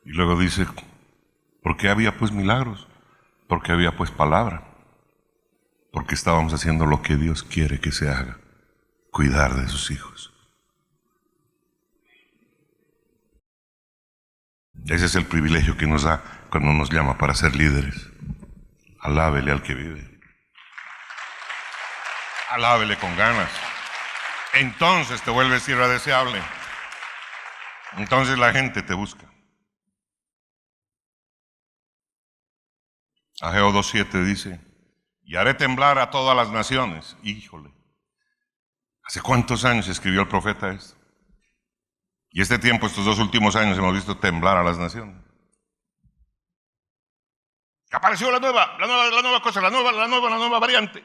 Y luego dice, ¿por qué había pues milagros? Porque había pues palabra. Porque estábamos haciendo lo que Dios quiere que se haga. Cuidar de sus hijos. Ese es el privilegio que nos da cuando nos llama para ser líderes. Alábele al que vive. Alábele con ganas. Entonces te vuelves tierra deseable. Entonces la gente te busca. Ageo 2:7 dice, y haré temblar a todas las naciones. Híjole, ¿hace cuántos años escribió el profeta esto? Y este tiempo, estos 2 últimos años, hemos visto temblar a las naciones. Apareció la nueva cosa, la nueva variante.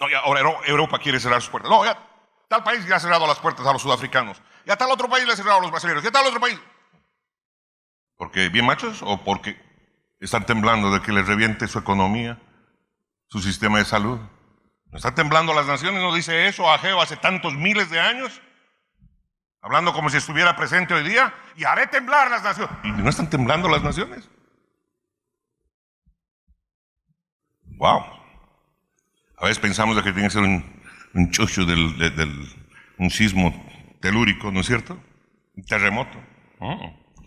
No, ya, ahora Europa quiere cerrar sus puertas. No, ya tal país ya ha cerrado las puertas a los sudafricanos. Ya tal otro país le ha cerrado a los brasileños. Ya tal otro país. ¿Porque bien machos o porque están temblando de que les reviente su economía, su sistema de salud? ¿No están temblando las naciones? ¿No dice eso Ageo hace tantos miles de años? Hablando como si estuviera presente hoy día. Y haré temblar las naciones. ¿Y no están temblando las naciones? Wow. A veces pensamos de que tiene que ser un chucho un sismo telúrico, ¿no es cierto? Un terremoto.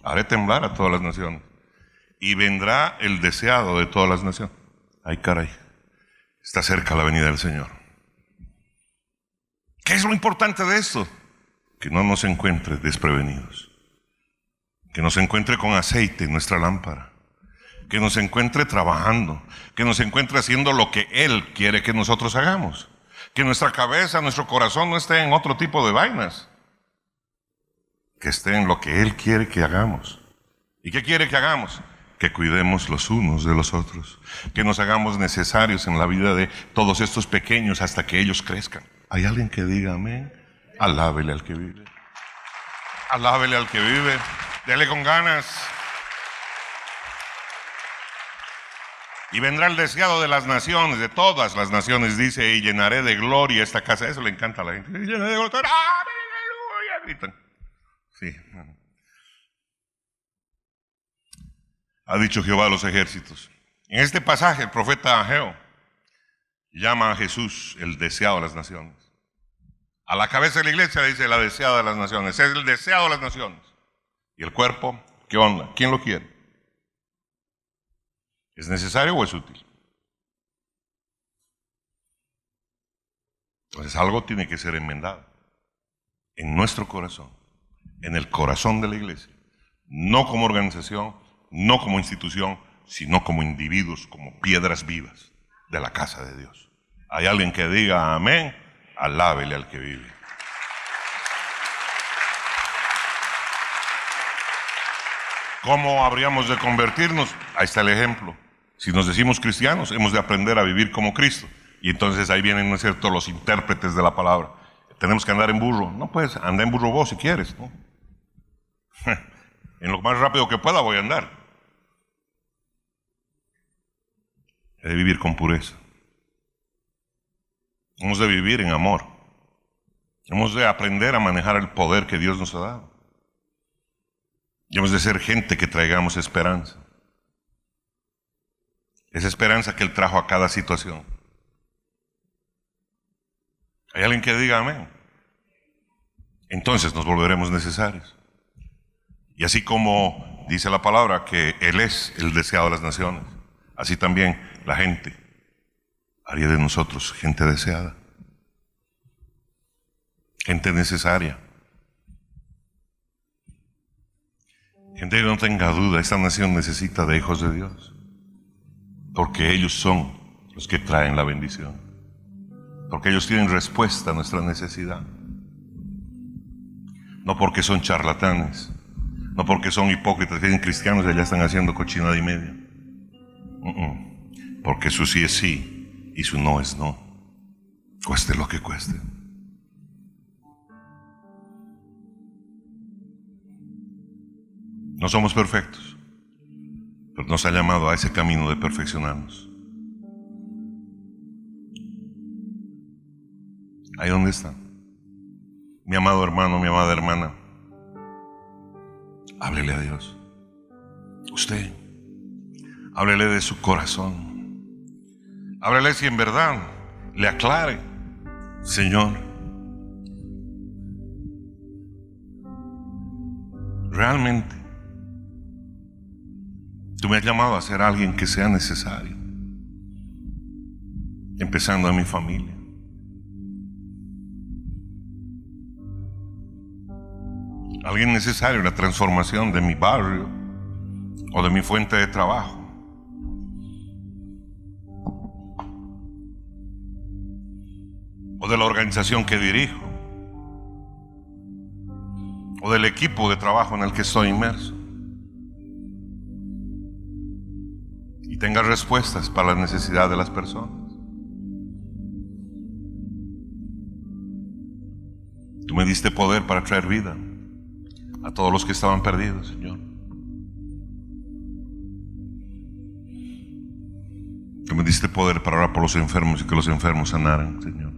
Haré temblar a todas las naciones. Y vendrá el deseado de todas las naciones. Ay, caray. Está cerca la venida del Señor. ¿Qué es lo importante de esto? Que no nos encuentre desprevenidos. Que nos encuentre con aceite en nuestra lámpara. Que nos encuentre trabajando. Que nos encuentre haciendo lo que Él quiere que nosotros hagamos. Que nuestra cabeza, nuestro corazón no esté en otro tipo de vainas. Que esté en lo que Él quiere que hagamos. ¿Y qué quiere que hagamos? Que cuidemos los unos de los otros, que nos hagamos necesarios en la vida de todos estos pequeños hasta que ellos crezcan. ¿Hay alguien que diga amén? Alábele al que vive. Alábele al que vive. Dele con ganas. Y vendrá el deseado de las naciones, de todas las naciones, dice, y llenaré de gloria esta casa. Eso le encanta a la gente. Llenaré de gloria. ¡Ah, aleluya! Gritan. Sí. Ha dicho Jehová de los ejércitos. En este pasaje, el profeta Ageo llama a Jesús el deseado de las naciones. A la cabeza de la iglesia le dice la deseada de las naciones. Es el deseado de las naciones. ¿Y el cuerpo? ¿Qué onda? ¿Quién lo quiere? ¿Es necesario o es útil? Entonces algo tiene que ser enmendado en nuestro corazón, en el corazón de la iglesia, no como organización, no como institución, sino como individuos, como piedras vivas de la casa de Dios. Hay alguien que diga amén, alábele al que vive. ¿Cómo habríamos de convertirnos? Ahí está el ejemplo. Si nos decimos cristianos, hemos de aprender a vivir como Cristo. Y entonces ahí vienen, ¿no es cierto?, los intérpretes de la palabra. Tenemos que andar en burro. No puedes, anda en burro vos si quieres, ¿no? En lo más rápido que pueda voy a andar. He de vivir con pureza. Hemos de vivir en amor. Hemos de aprender a manejar el poder que Dios nos ha dado. Y hemos de ser gente que traigamos esperanza. Esa esperanza que Él trajo a cada situación. ¿Hay alguien que diga amén? Entonces nos volveremos necesarios. Y así como dice la palabra que Él es el deseado de las naciones, así también la gente haría de nosotros gente deseada, gente necesaria, gente que no tenga duda. Esta nación necesita de hijos de Dios, porque ellos son los que traen la bendición, porque ellos tienen respuesta a nuestra necesidad, no porque son charlatanes, no porque son hipócritas, que dicen cristianos y ya están haciendo cochinada y media. Porque su sí es sí y su no es no, cueste lo que cueste. No somos perfectos, pero nos ha llamado a ese camino de perfeccionarnos. Ahí donde está, mi amado hermano, mi amada hermana, háblele a Dios. Usted, háblele de su corazón. Háblele si en verdad le aclare: Señor, realmente tú me has llamado a ser alguien que sea necesario, empezando en mi familia. Alguien necesario en la transformación de mi barrio o de mi fuente de trabajo. O de la organización que dirijo, o del equipo de trabajo en el que estoy inmerso, y tenga respuestas para las necesidades de las personas. Tú me diste poder para traer vida a todos los que estaban perdidos, Señor. Tú me diste poder para orar por los enfermos y que los enfermos sanaran, Señor.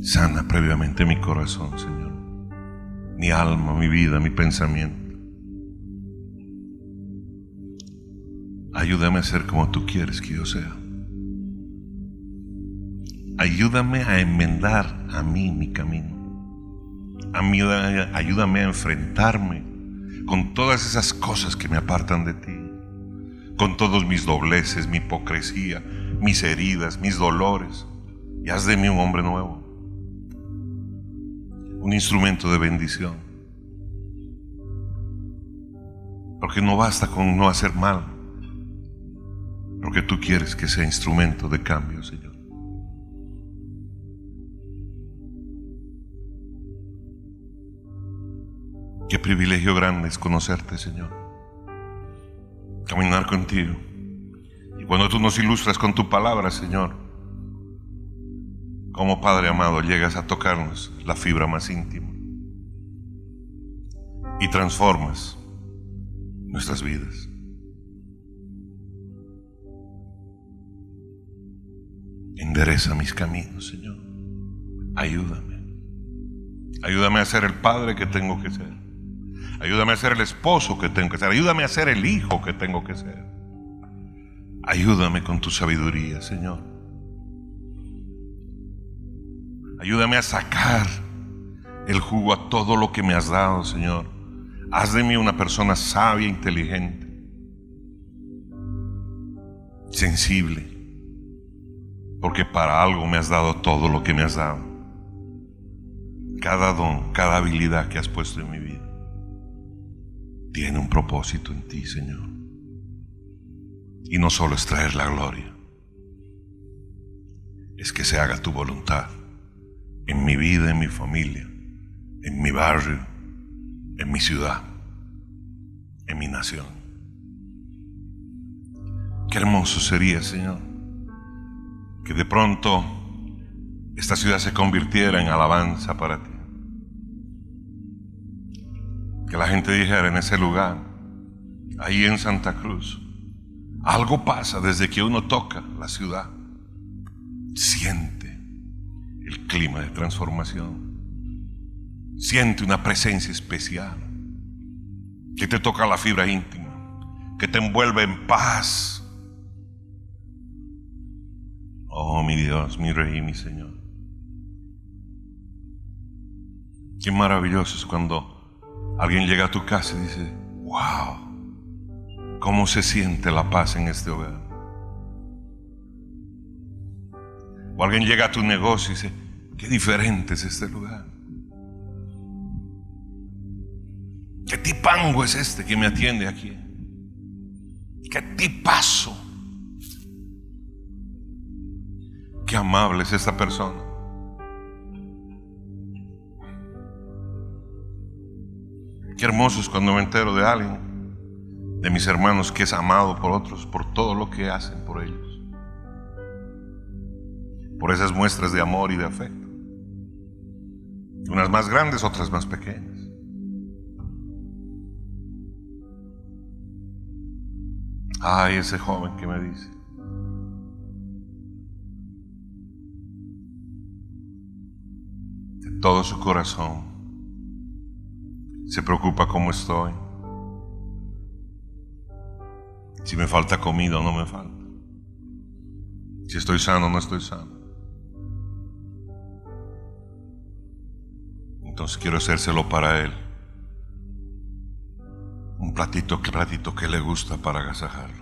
Sana previamente mi corazón, Señor, mi alma, mi vida, mi pensamiento. Ayúdame a ser como tú quieres que yo sea. Ayúdame a enmendar a mí mi camino. Ayúdame a enfrentarme con todas esas cosas que me apartan de ti, con todos mis dobleces, mi hipocresía, mis heridas, mis dolores, y haz de mí un hombre nuevo, un instrumento de bendición. Porque no basta con no hacer mal, porque tú quieres que sea instrumento de cambio, Señor. Qué privilegio grande es conocerte, Señor, caminar contigo. Y cuando tú nos ilustras con tu palabra, Señor, Como Padre amado, llegas a tocarnos la fibra más íntima y transformas nuestras vidas. Endereza mis caminos, Señor. Ayúdame. Ayúdame a ser el padre que tengo que ser. Ayúdame a ser el esposo que tengo que ser. Ayúdame a ser el hijo que tengo que ser. Ayúdame con tu sabiduría, Señor. Ayúdame a sacar el jugo a todo lo que me has dado, Señor. Haz de mí una persona sabia, inteligente, sensible, porque para algo me has dado todo lo que me has dado. Cada don, cada habilidad que has puesto en mi vida tiene un propósito en ti, Señor. Y no solo es traer la gloria, es que se haga tu voluntad en mi vida, en mi familia, en mi barrio, en mi ciudad, en mi nación. Qué hermoso sería, Señor, que de pronto esta ciudad se convirtiera en alabanza para ti. Que la gente dijera en ese lugar, ahí en Santa Cruz, algo pasa desde que uno toca la ciudad. Siente el clima de transformación. Siente una presencia especial que te toca la fibra íntima, que te envuelve en paz. Oh, mi Dios, mi Rey y mi Señor. Qué maravilloso es cuando alguien llega a tu casa y dice, wow, ¿cómo se siente la paz en este hogar? O alguien llega a tu negocio y dice, qué diferente es este lugar. ¿Qué tipango es este que me atiende aquí? ¿Qué tipazo? Qué amable es esta persona. Qué hermoso es cuando me entero de alguien, de mis hermanos, que es amado por otros, por todo lo que hacen por ellos, por esas muestras de amor y de afecto, unas más grandes, otras más pequeñas. Ay, ese joven que me dice, de todo su corazón, se preocupa cómo estoy, si me falta comida o no me falta, si estoy sano o no estoy sano. Entonces quiero hacérselo para él, un platito que le gusta para agasajarlo.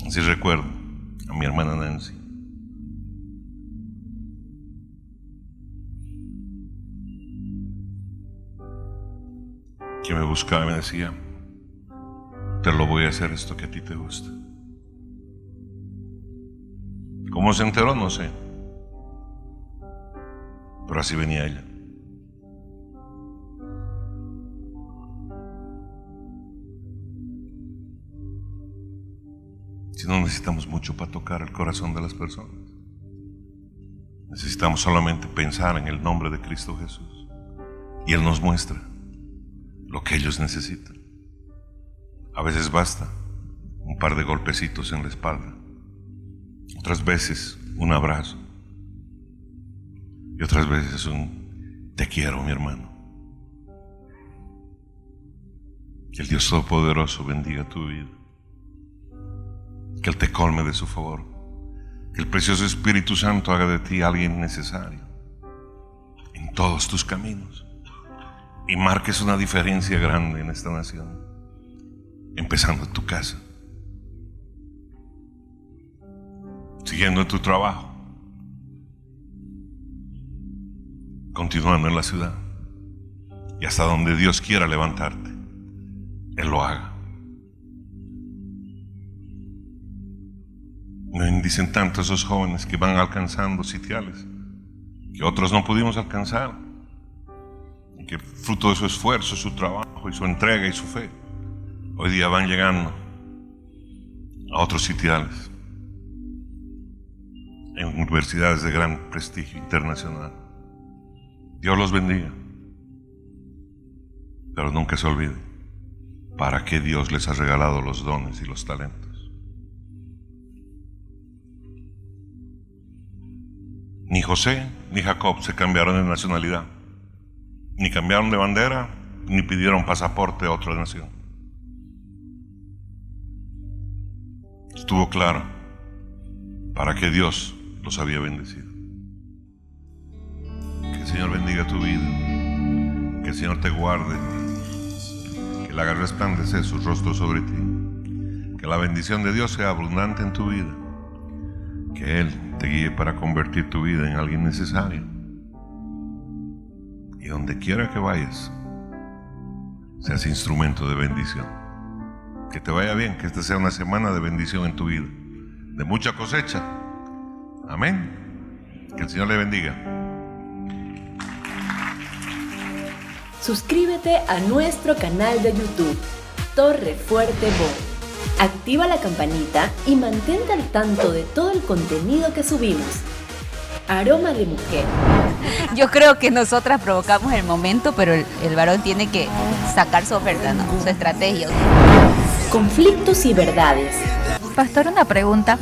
Así recuerdo a mi hermana Nancy, que me buscaba y me decía, te lo voy a hacer esto que a ti te gusta. ¿Cómo se enteró? No sé, pero así venía ella. Si no necesitamos mucho para tocar el corazón de las personas, necesitamos solamente pensar en el nombre de Cristo Jesús y Él nos muestra lo que ellos necesitan. A veces basta un par de golpecitos en la espalda, otras veces un abrazo y otras veces un te quiero, mi hermano. Que el Dios Todopoderoso bendiga tu vida, que Él te colme de su favor, que el precioso Espíritu Santo haga de ti alguien necesario en todos tus caminos y marques una diferencia grande en esta nación, empezando en tu casa, siguiendo en tu trabajo, continuando en la ciudad y hasta donde Dios quiera levantarte, Él lo haga. Me bendicen tanto esos jóvenes que van alcanzando sitiales que otros no pudimos alcanzar, y que fruto de su esfuerzo, su trabajo y su entrega y su fe hoy día van llegando a otros sitiales, en universidades de gran prestigio internacional. Dios los bendiga, pero nunca se olvide para qué Dios les ha regalado los dones y los talentos. Ni José ni Jacob se cambiaron de nacionalidad, ni cambiaron de bandera, ni pidieron pasaporte a otra nación. Estuvo claro para qué Dios los había bendecido. Que el Señor bendiga tu vida, que el Señor te guarde, que le haga resplandecer su rostro sobre ti, que la bendición de Dios sea abundante en tu vida, que Él te guíe para convertir tu vida en alguien necesario, y donde quiera que vayas seas instrumento de bendición. Que te vaya bien, que esta sea una semana de bendición en tu vida, de mucha cosecha. Amén. Que el Señor le bendiga. Suscríbete a nuestro canal de YouTube, Torre Fuerte Voz. Activa la campanita y mantente al tanto de todo el contenido que subimos. Aroma de mujer. Yo creo que nosotras provocamos el momento, pero el varón tiene que sacar su oferta, ¿no? Su estrategia. Conflictos y verdades. Pastor, una pregunta.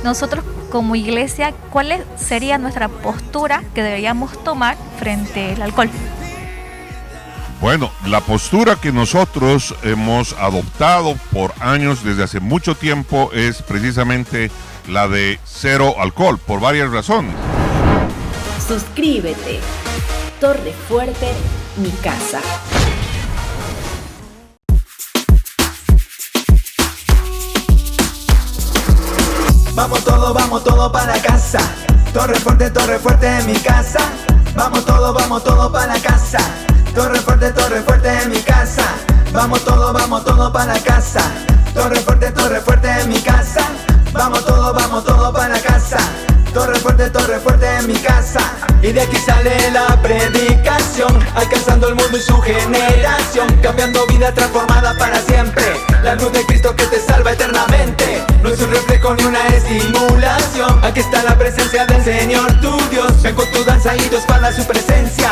Nosotros como iglesia, ¿cuál sería nuestra postura que deberíamos tomar frente al alcohol? Bueno, la postura que nosotros hemos adoptado por años, desde hace mucho tiempo, es precisamente la de cero alcohol, por varias razones. Suscríbete. Torre Fuerte, mi casa. Vamos todo para casa. Torre fuerte en mi casa. Vamos todo para casa. Torre fuerte en mi casa. Vamos todo para casa. Torre fuerte en mi casa. Vamos todo para casa. Torre fuerte en mi casa. Y de aquí sale la predicación, alcanzando el mundo y su generación, cambiando vida transformada para siempre. La luz de Cristo que te salva eternamente. No es un reflejo ni una estimulación. Aquí está la presencia del Señor tu Dios. Ven con tu danza y tu espada a su presencia.